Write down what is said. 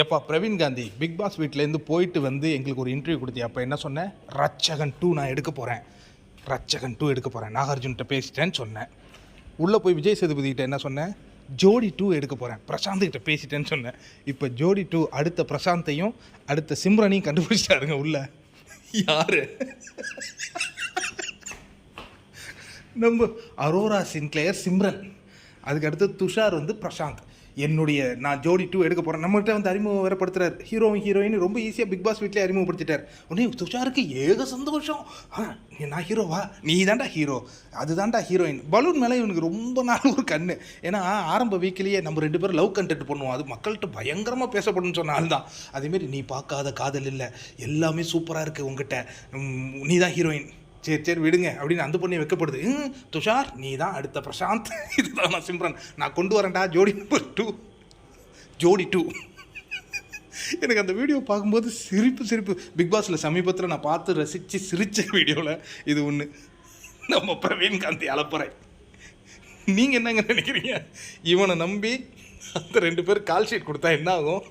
எப்பா Praveen Gandhi big pass வீட்டிலேருந்து போயிட்டு வந்து எங்களுக்கு ஒரு இன்டர்வியூ கொடுத்தியா? அப்போ என்ன சொன்னேன்? ரட்சகன் 2 நான் எடுக்க போகிறேன், ரட்சகன் 2 எடுக்க போகிறேன், நாகார்ஜுன்கிட்ட பேசிட்டேன்னு சொன்னேன். உள்ளே போய் விஜய் சேதுபதிக்கிட்ட என்ன சொன்னேன்? ஜோடி 2 எடுக்க போகிறேன், பிரசாந்த்கிட்ட பேசிட்டேன்னு சொன்னேன். இப்போ ஜோடி 2 அடுத்த பிரசாந்தையும் அடுத்த சிம்ரனையும் கண்டுபிடிச்சிட்டாருங்க உள்ள. யார்? நம்ம அரோரா சின்க்ளேயர் சிம்ரன், அதுக்கு அடுத்து துஷார் வந்து பிரசாந்த். நான் ஜோடி 2 எடுக்க போகிறேன். நம்மகிட்ட வந்து அறிமுகம் வேறப்படுத்துறாரு. ஹீரோயின் ரொம்ப ஈஸியாக பிக் பாஸ் வீட்டிலே அறிமுகப்படுத்திட்டார். உடனே துஷாருக்கு ஏக சந்தோஷம். நான் ஹீரோவா? நீ தாண்டா ஹீரோ, அதுதான்டா ஹீரோயின். பலூன் மேலே இவனுக்கு ரொம்ப நாள் ஒரு கண்ணு. ஏன்னா ஆரம்ப வீக்கிலேயே நம்ம 2 பேரும் லவ் கண்டென்ட் பண்ணுவோம், அது மக்கள்கிட்ட பயங்கரமாக பேசப்படும்னு சொன்ன ஆள் தான். அதேமாரி நீ பார்க்காத காதல் இல்லை, எல்லாமே சூப்பராக இருக்குது உங்ககிட்ட, நீ தான் ஹீரோயின், சரி விடுங்க அப்படின்னு அந்த பொண்ணை வைக்கப்படுது. துஷார் நீ தான் அடுத்த பிரசாந்த், இதுதான் நான் சிம்ரன், நான் கொண்டு வரேன்டா ஜோடி நம்பர் 2, ஜோடி 2. எனக்கு அந்த வீடியோ பார்க்கும்போது சிரிப்பு. பிக் பாஸில் சமீபத்தில் நான் பார்த்து ரசித்து சிரித்த வீடியோவில் இது ஒன்று. நம்ம பிரவீன் காந்தி அலப்பறை. நீங்கள் என்னங்க நினைக்கிறீங்க? இவனை நம்பி அந்த 2 பேர் கால் ஷீட் கொடுத்தா என்ன ஆகும்?